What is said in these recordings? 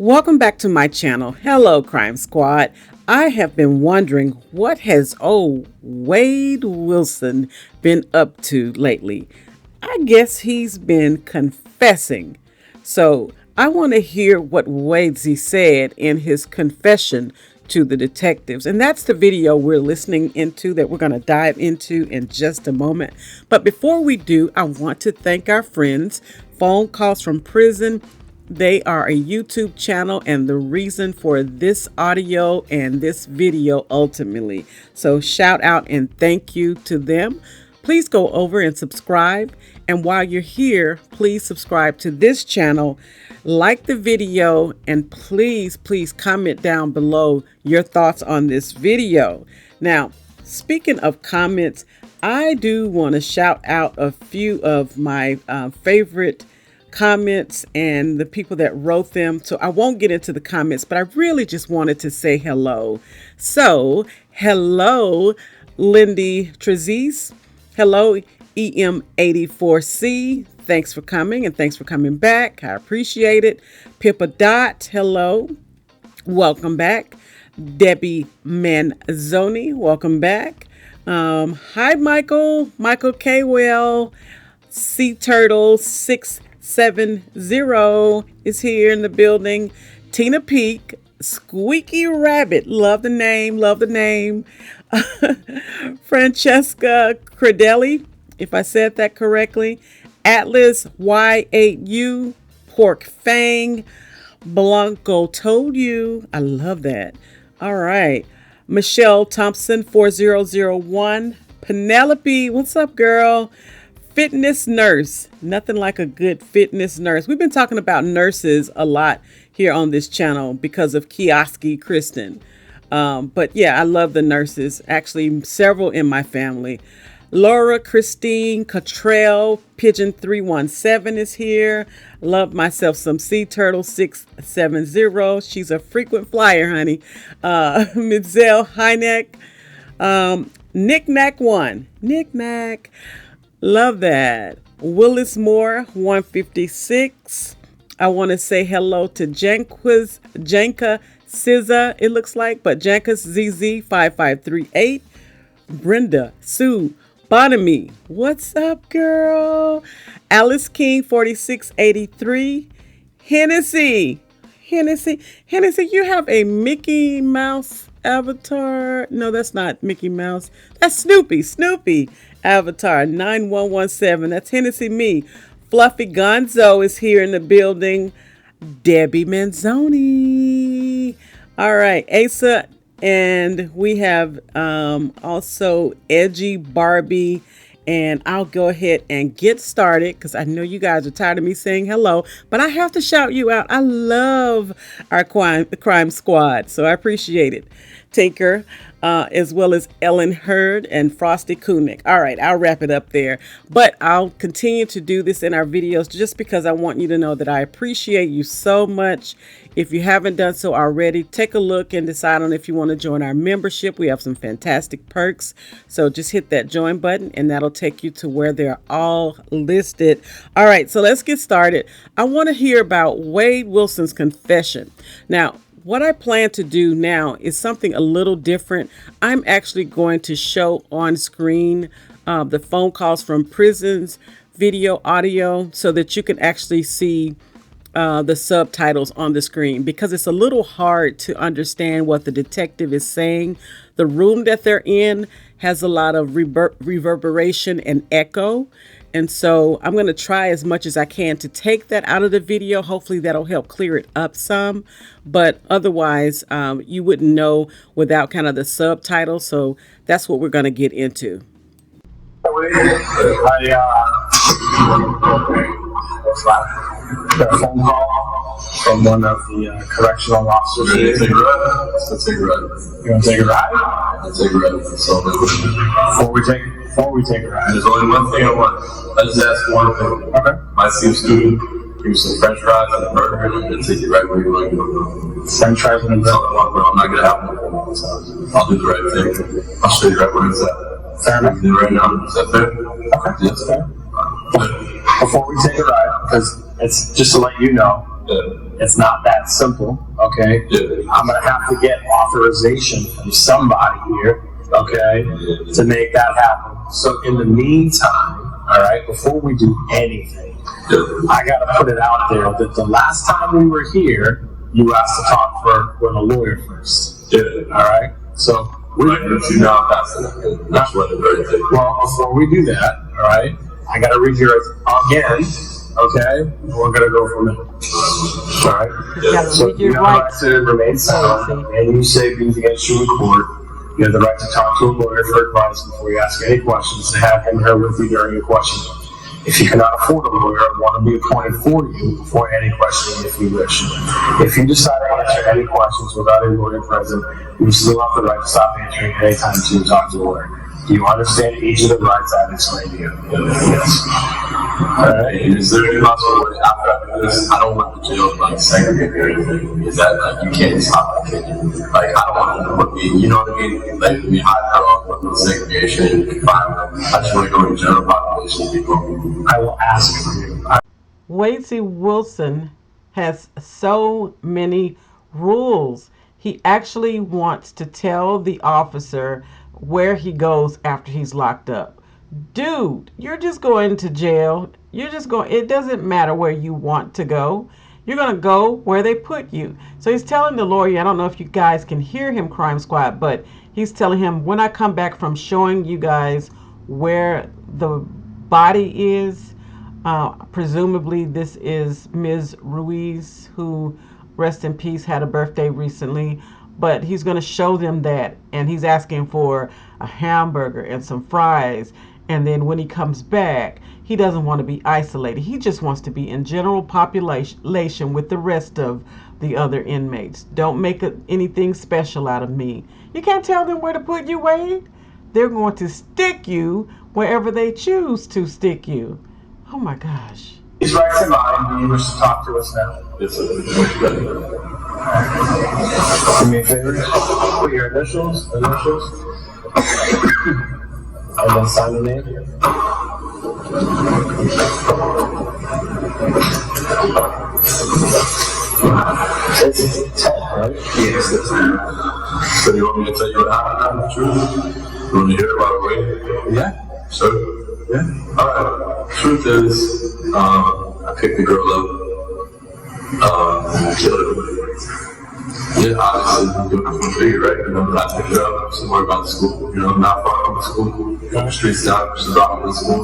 Welcome back to my channel. Hello, Crime Squad. I have been wondering what has Wade Wilson been up to lately. I guess he's been confessing. So I want to hear what Wadesy said in his confession to the detectives. And that's the video we're listening into that we're going to dive into in just a moment. But before we do, I want to thank our friends, Phone Calls from Prison. They are a YouTube channel and the reason for this audio and this video ultimately. So shout out and thank you to them. Please go over and subscribe. And while you're here, please subscribe to this channel, like the video, and please comment down below your thoughts on this video. Now, speaking of comments, I do want to shout out a few of my favorite comments and the people that wrote them. So I won't get into the comments, but I really just wanted to say hello. So hello, Lindy Trezise. Hello, EM84C. Thanks for coming and thanks for coming back. I appreciate it. Pippa Dot. Hello. Welcome back. Debbie Manzoni. Welcome back. Hi, Michael. Michael Kwell. Sea Turtle 670 is here in the building. Tina Peak, Squeaky Rabbit, love the name. Francesca Credelli, if I said that correctly. Atlas Y8U, Pork Fang, Blanco Told You, I love that. All right, Michelle Thompson 4001, Penelope, what's up, girl? Fitness nurse, nothing like a good fitness nurse. We've been talking about nurses a lot here on this channel because of Kioski Kristen. But yeah, I love the nurses, actually several in my family. Laura Christine Cottrell, Pigeon 317 is here. Love myself some Sea Turtle 670. She's a frequent flyer, honey. Midzel Hynek, Knick-Knack 1. Knick-Knack. Love that. Willis Moore, 156. I want to say hello to Janka Sizza, it looks like, but Janka's ZZ 5538. Brenda Sue Bonamy, what's up, girl? Alice King 4683. Hennessy, you have a Mickey Mouse avatar. No, that's not Mickey Mouse. That's Snoopy avatar 9117. That's Hennessy me. Fluffy Gonzo is here in the building. Debbie Manzoni. All right, Asa, and we have also Edgy Barbie. And I'll go ahead and get started because I know you guys are tired of me saying hello, but I have to shout you out. I love our crime squad, so I appreciate it. Tinker, as well as Ellen Hurd and Frosty Kunick. All right, I'll wrap it up there, but I'll continue to do this in our videos just because I want you to know that I appreciate you so much. If you haven't done so already, take a look and decide on if you want to join our membership. We have some fantastic perks. So just hit that join button and that'll take you to where they're all listed. All right, so let's get started. I want to hear about Wade Wilson's confession. Now, what I plan to do now is something a little different. I'm actually going to show on screen the phone calls from prisons, video, audio, so that you can actually see the subtitles on the screen because it's a little hard to understand what the detective is saying. The room that they're in has a lot of reverberation and echo. And so I'm going to try as much as I can to take that out of the video. Hopefully that'll help clear it up some. But otherwise, you wouldn't know without kind of the subtitles. So that's what we're going to get into. Got a phone call from one of the correctional officers. Ready to take a ride? Let's take a ride. You want to take a ride? Let's take a ride. So Before we take a ride. There's only one thing I want. I just ask one thing. Okay. My SEAL student, give me some French fries and a burger, and I'm gonna take you right where you want to go. French fries and a That's burger. all I want, bro. I'm not gonna have one. So I'll do the right thing. I'll show you right where it's at. Fair enough. Do it right now. Is that fair? Okay. Yes. Fair. Before we take a ride, because it's just to let you know, Yeah. It's not that simple, okay? I'm gonna have to get authorization from somebody here, okay, to make that happen. So in the meantime, all right, before we do anything, I gotta put it out there that the last time we were here, you asked to talk with a lawyer first. All right? So that's what it is. well, before we do that, all right, I gotta read yours again, okay? And we're gonna go from there. All right? So you have the right to remain silent, and you say things against you in court. You have the right to talk to a lawyer for advice before you ask any questions, to have him here with you during your questioning. If you cannot afford a lawyer, one will be appointed for you before any questioning if you wish. If you decide to answer any questions without a lawyer present, you still have the right to stop answering any time you talk to a lawyer. Do you understand each of the rights I've explained to you? Yes. Alright, is there any possible way after I do this, I don't want the jail to segregate or anything? Is that you can't stop that, can you? I don't want them to put me, you know what I mean? I don't want the segregation and confinement. I just want to go to general population people. I will ask for you. Wacy Wilson has so many rules. He actually wants to tell the officer where he goes after he's locked up. Dude, you're just going to jail. You're just going, it doesn't matter where you want to go. You're going to go where they put you. So he's telling the lawyer, I don't know if you guys can hear him, Crime Squad, but he's telling him, when I come back from showing you guys where the body is, presumably this is Ms. Ruiz, who, rest in peace, had a birthday recently. But he's going to show them that, and he's asking for a hamburger and some fries. And then when he comes back, he doesn't want to be isolated. He just wants to be in general population with the rest of the other inmates. Don't make anything special out of me. You can't tell them where to put you, Wade. They're going to stick you wherever they choose to stick you. Oh my gosh. These rights in mind, do you wish to talk to us now? Yes, sir. Do me a favor. Put your initials, and then sign the name. It's 10, right? Yes, that's right. So you want me to tell you what happened? The truth? You want to hear it right away? Yeah. Sure. Yeah. All right. Truth is, I picked the girl up. And I killed her. Yeah, obviously, you're looking for figure, right? I picked her up somewhere about the school, not far from the school. Street stop, she brought me to school.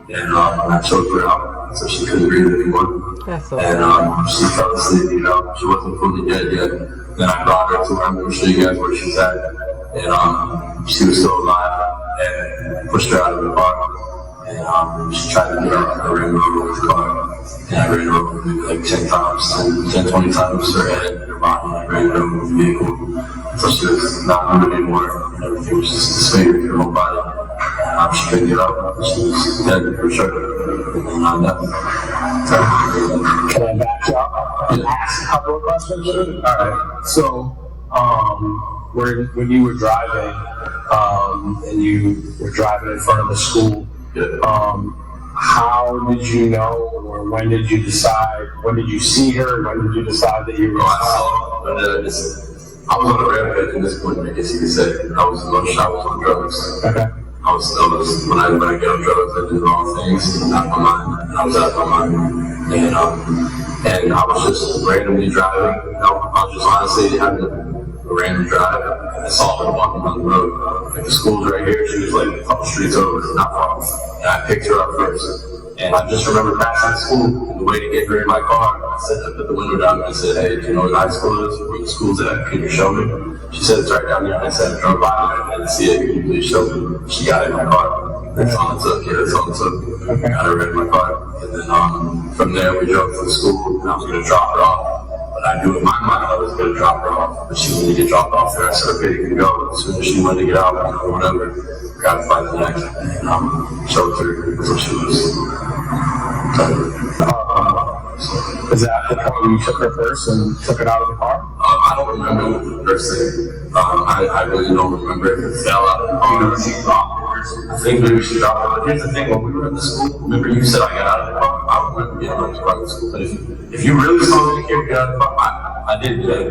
And I choked her out, so she couldn't breathe anymore. That's so and she fell asleep, she wasn't fully dead yet. Then I brought her to her, I'm going to show you guys where she's at. And she was still alive, and pushed her out of the car. And she tried to get out, and I ran her over with the car. And I ran her over maybe like 10 times, 10, 20 times, her head and her body. I ran her over with the vehicle. So she was not moving anymore, and everything was just disfigured in her whole body. She couldn't get up, she was dead for sure. And Can I back you up and ask a couple of questions? All right. So, when you were driving, and you were driving in front of the school, how did you know, or when did you decide? When did you see her? When did you decide that you were? I was on a rampage at this point, I guess you could say. I was on drugs. Okay. I was when I get on drugs, I do the wrong things, out of my mind. I was out of my mind. And I was just randomly driving. I was just honestly having a random drive. And I saw her walking down the road. Like the school's right here, she was like a couple streets over, not far. And I picked her up first. And I just remember passing the school, and the way to get her in my car, I put the window down and I said, hey, do you know where the high school is? Where the school's at? Can you show me? She said, it's right down there. And I said, I drove by and I didn't see it. Can you please show me? She got in my car. That's all it took. Yeah, that's all it took. Okay. Got her in my car. And then from there, we drove to the school, and I was going to drop her off. But I knew in my mind I was going to drop her off. But she wanted to get dropped off there. I said, okay, you can go. As soon as she wanted to get out, or whatever, grabbed her by the neck and choked her until she was. Is that the point when you took her first and took it out of the car? I don't remember the first thing. I really don't remember if it fell out of the car. She dropped it. I think maybe she dropped it. But here's the thing: when we were in the school, remember you said I got out of the car. I don't remember getting out of the car in school. But If you really saw me get out of the car, I did that.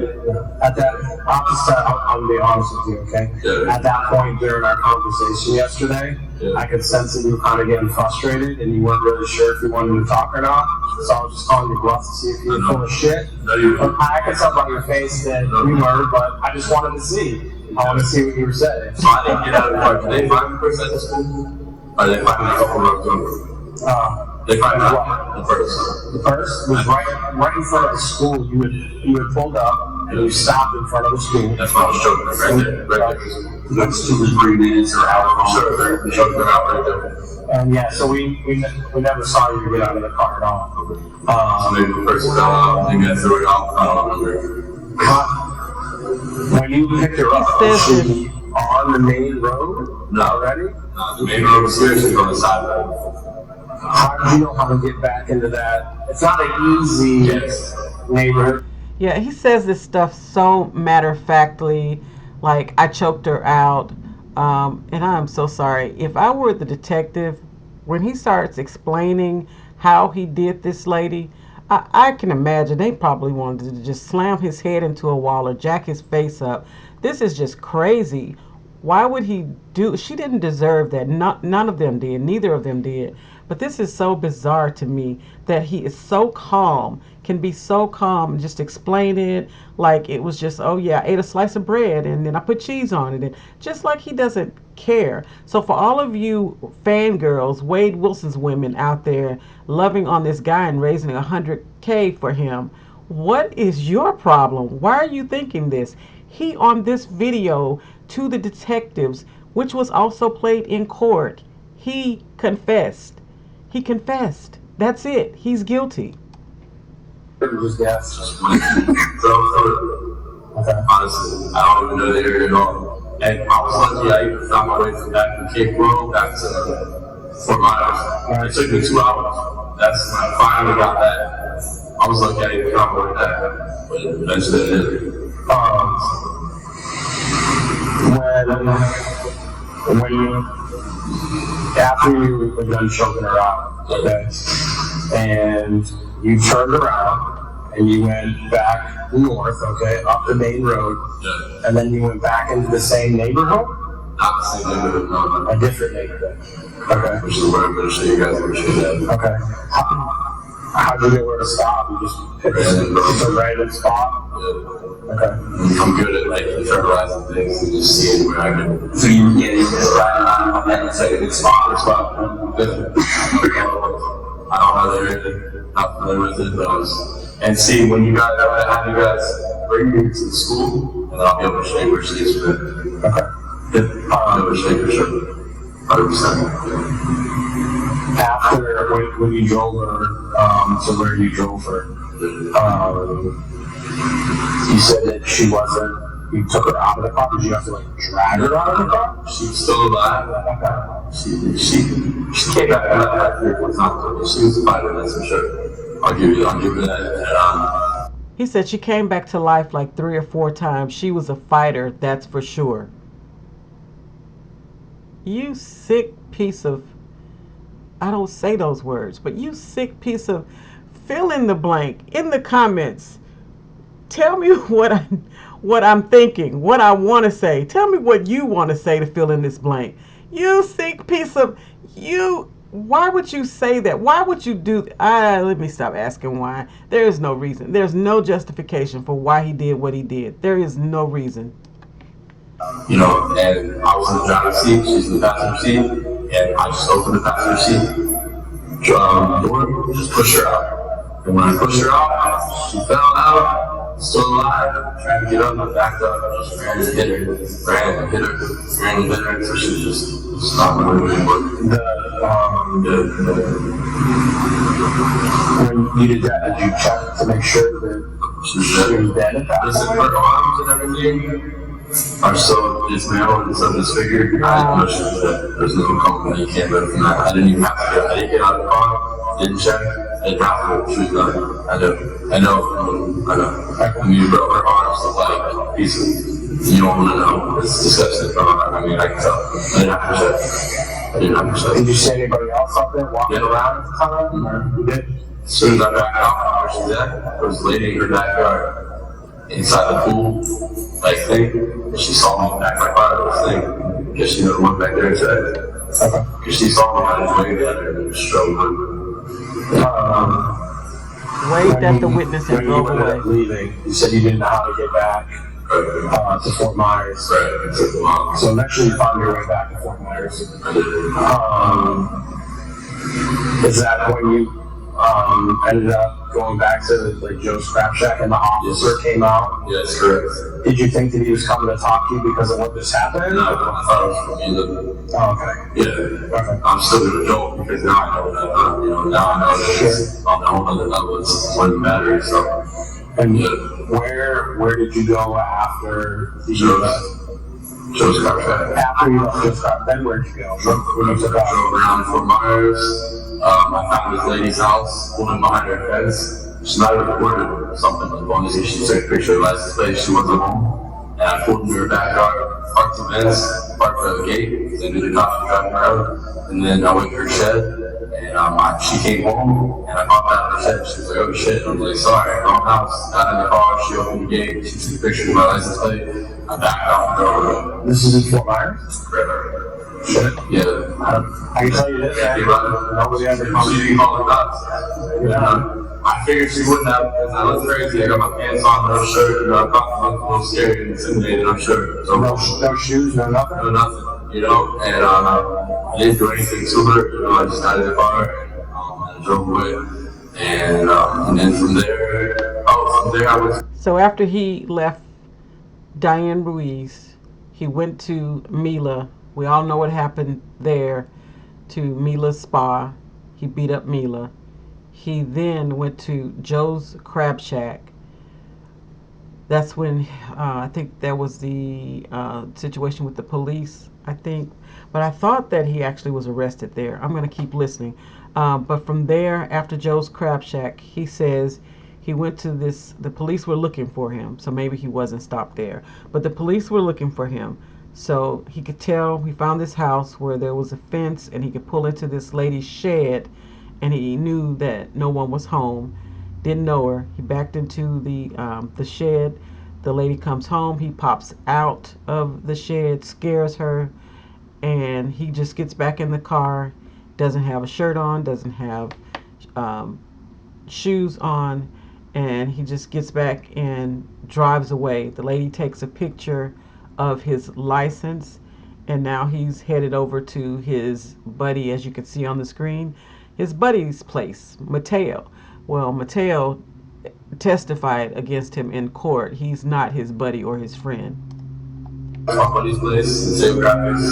At that, I'll be honest with you, okay? Yeah. At that point during our conversation yesterday, I could sense that you were kind of getting frustrated and you weren't really sure if you wanted to talk or not. So I was just calling you bluff to see if you were full of shit. I could tell by your face that you were, but I just wanted to see. I want to see what you were saying. So I didn't get out of the car. Did they find me first at the school? Or did they find me a couple rows over? They find me the first. The first was right in front of the school. You had pulled up and you stopped in front of the school. That's what I was showing them right there. Next 2 to 3 minutes or hour. Sure, they're showing them out right there. And yeah, so we never saw you get out of the car at all. So maybe the first fell, they got through it off. I don't remember. When you picked her up, was she on the main road already? The main road was here, she was on the sidewalk. How did you know how to get back into that? It's not an easy neighborhood. Yeah, he says this stuff so matter-of-factly, like I choked her out, and I'm so sorry. If I were the detective, when he starts explaining how he did this lady, I can imagine they probably wanted to just slam his head into a wall or jack his face up. This is just crazy. Why would he do? She didn't deserve that. None of them did. Neither of them did. But this is so bizarre to me that he is so calm, can be so calm and just explain it like it was just, oh yeah, I ate a slice of bread and then I put cheese on it. And just like he doesn't care. So for all of you fangirls, Wade Wilson's women out there loving on this guy and raising $100K for him, what is your problem? Why are you thinking this? He on this video to the detectives, which was also played in court, he confessed. He confessed. That's it. He's guilty. Honestly, I don't even know the area at all. And I was lucky I even found my way from back to Cape Coral back to 4 miles. It took me 2 hours. That's when I finally got that. I was lucky I even found my way back. But eventually I did. When you, after you were done choking her out, okay, and you turned around and you went back north, okay, up the main road, and then you went back into the same neighborhood? Not the same neighborhood, no. A different neighborhood. Okay. Which is where I'm going to show you guys where she's at. Okay. How did you know where to stop? You just picked a random spot? Okay. I'm good at like internalizing things and just seeing where I can. So you were getting right on that second spot or spot. I don't know anything. Not familiar with it, but I was. And see, when you guys have you guys bring me to the school, and I'll be able to show you where she is for it. Okay. I'll be able to show you for sure. 100%. After when you drove her to where you drove her, you said that she wasn't. You took her out of the car. Did you have to like drag her out of the car? She was still alive. Okay. She came back and left 3 or 4 times. She was a fighter, that's for sure. I'll give you that. He said she came back to life like 3 or 4 times. She was a fighter, that's for sure. You sick piece of, I don't say those words, but you sick piece of, fill in the blank in the comments. Tell me what I'm thinking, what I want to say. Tell me what you want to say to fill in this blank. You sick piece of, you, why would you say that? Why would you do, let me stop asking why. There is no reason. There's no justification for why he did what he did. There is no reason. You know, and I was in the driver's seat, she's in the passenger seat, and I just opened the passenger seat door, just pushed her out. And when I pushed her out, she fell out, still alive, trying to get up, I backed up, just ran and hit her, so she just stopped moving anymore. When you did that, did you check to make sure that she was dead at that point? Listen, her arms and everything are so dismantled and so disfigured. I know she was dead. There's no company you can't live from that. I didn't even have to I didn't get out of the car, didn't check, I didn't have to. She was done. I know. I mean, you broke her arms to like pieces. You don't want to know. It's disgusting. I mean, I can tell. I didn't have to check. Did you see anybody else out there walking around at the time? Or you did? As soon as I backed out where she's at, there was a lady in her backyard, inside the pool, like thing. And she saw me back my car, this thing. Because she never went back there and said, because she saw me on his way down there and strode Waved at the witness and drove away. Leaving, you said you didn't know how to get back to Fort Myers. Right. So eventually you found your way back to Fort Myers. Is that when you ended up going back to like Joe's Crab Shack and the officer came out? Yes, correct. Did you think that he was coming to talk to you because of what just happened? No, I thought it was from either. Oh, okay. Yeah. Okay. I'm still gonna joke because now I know that, now I know that it's on the whole other level, it's one battery, so. And yeah. where did you go after the Joe's Crab Shack. After you left Joe's Crab, then where'd you go? I drove around Fort Myers. I found this lady's house, pulled in behind her fence. She's not even recorded or something, as long as she took a picture of the license plate, she wasn't home. And I pulled into her backyard, parked the fence, parked the gate, because I knew the cops were driving around. And then I went to her shed, and she came home, and I popped out of her shed. She was like, oh shit. I was like, sorry, wrong house. Got in the car, she opened the gate, she took a picture of my license plate. I backed off and drove away. This is in Fort Myers? Correct. Shit. Yeah. I can tell you this, nobody ever She didn't call the cops. I figured she wouldn't have, because I looked crazy. I got my pants on, no shirt, I thought I looked a little scary and intimidated, I'm sure. So, no shoes, no nothing? No nothing, and I didn't do anything to her, I just got in the car and drove away. And then from there, I was. So after he left Diane Ruiz, he went to Mila. We all know what happened there, to Mila's spa. He beat up Mila. He then went to Joe's Crab Shack. That's when I think there was the situation with the police, I think. But I thought that he actually was arrested there. I'm going to keep listening. But from there, after Joe's Crab Shack, he says he went to the police were looking for him. So maybe he wasn't stopped there. But the police were looking for him. So he could tell, he found this house where there was a fence and he could pull into this lady's shed. And he knew that no one was home, didn't know her. He backed into the shed. The lady comes home. He pops out of the shed, scares her, and he just gets back in the car. Doesn't have a shirt on, doesn't have shoes on, and he just gets back and drives away. The lady takes a picture of his license, and now he's headed over to his buddy, as you can see on the screen. His buddy's place, Mateo. Well, Mateo testified against him in court. He's not his buddy or his friend. My buddy's place, same graphics.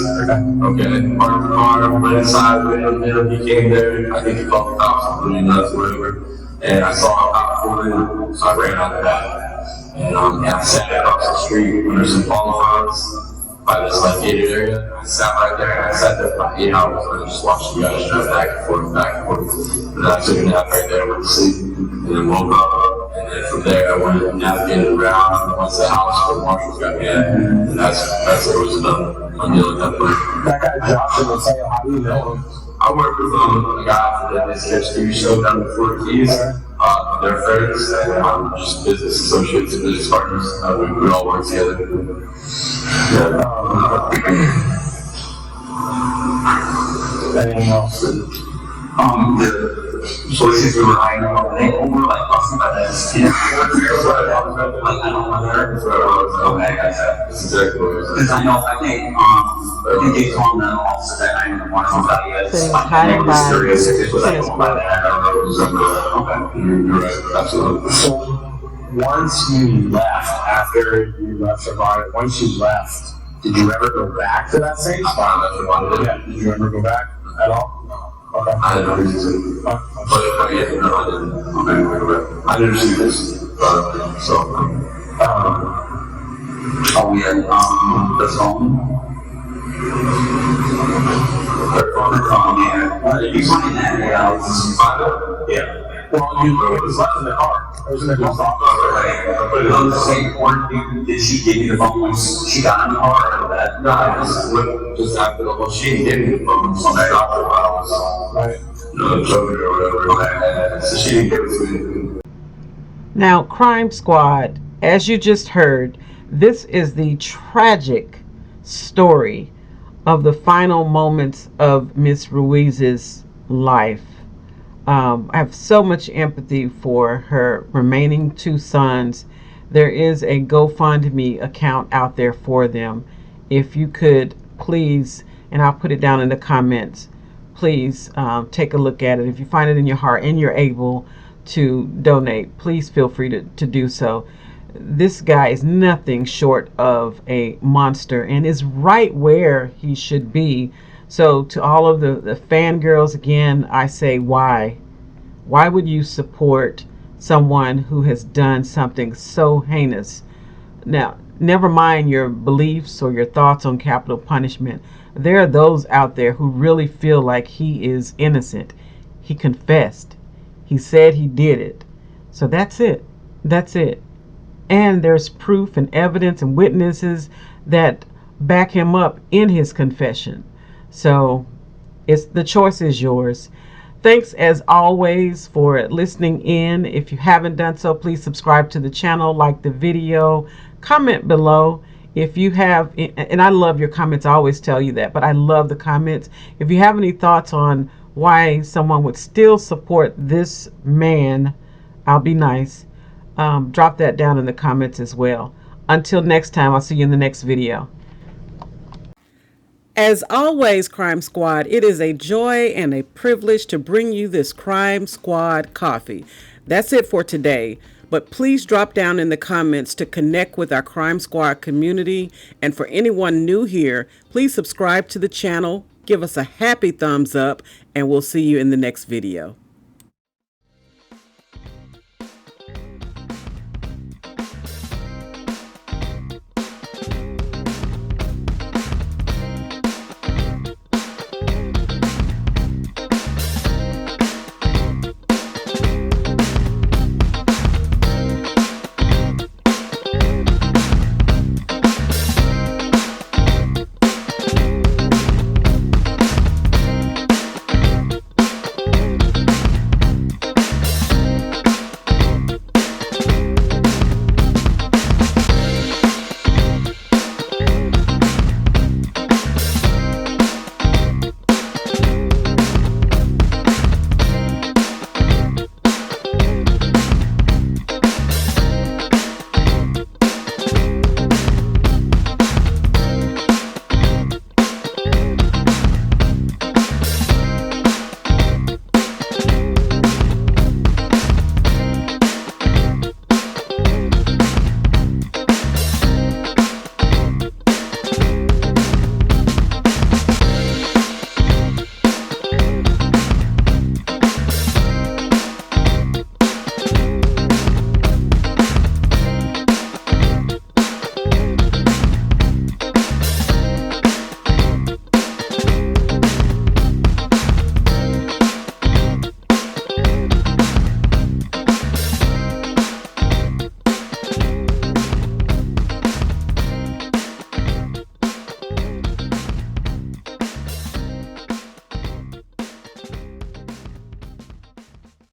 Okay. Parked the car, went inside, went in there, he came there. I think he called the cops, really nuts, whatever. And I saw a cop pull in, so I ran out of that. And I sat across the street when there's some fallen farms by this gated area. I sat right there and I sat there for about 8 hours and I just watched you guys drive back and forth, back and forth. And I took a nap right there, went to sleep, and then woke up. And then from there I went and navigated around, went to the house where the marshals got me at. And that's where it was done. I'm dealing with that point. That guy Josh and Mateo, how do you know him? I work with a guy that is catch TV show down in Florida Keys. They're friends and just business associates and business partners. We all work together. Anything else? The choices we were eyeing on, they all were like busting by that skin. Like, I don't know her. Okay, I said. That's exactly what it is. Because I know, I think they told the officer that I didn't want somebody else. So he was hiding by Serious if it was like, his oh, my bad, I don't know. Okay, you're right, absolutely. So once you left, after you left Savannah, once you left, did you ever go back to that same spot? Yeah. Did you ever go back at all? Okay. I had no reason to. But yeah, no, I didn't. Okay, I didn't see this. So, Oh, yeah, the phone. Yeah. You find that? Yeah. Well, you it was left in the car. It was in the glove box. But on the same point, did she give you the phone once she got in the car or that? No, I just after the whole she gave me the phone, so I dropped her while I was Right. trophy or whatever. Like, so she didn't give it to me. Now, Crime Squad, as you just heard, this is the tragic story of the final moments of Miss Ruiz's life. I have so much empathy for her remaining two sons. There is a GoFundMe account out there for them. If you could please, and I'll put it down in the comments, please take a look at it. If you find it in your heart and you're able to donate, please feel free to do so. This guy is nothing short of a monster and is right where he should be. So to all of the fangirls, again, I say, why? Why would you support someone who has done something so heinous? Now, never mind your beliefs or your thoughts on capital punishment. There are those out there who really feel like he is innocent. He confessed. He said he did it. So that's it. That's it. And there's proof and evidence and witnesses that back him up in his confession. So the choice is yours. Thanks as always for listening in. If you haven't done so, please subscribe to the channel, like the video, comment below. If you have, and I love your comments, I always tell you that, but I love the comments. If you have any thoughts on why someone would still support this man, I'll be nice. Drop that down in the comments as well. Until next time, I'll see you in the next video. As always, Crime Squad, it is a joy and a privilege to bring you this Crime Squad coffee. That's it for today. But please drop down in the comments to connect with our Crime Squad community. And for anyone new here, please subscribe to the channel, give us a happy thumbs up, and we'll see you in the next video.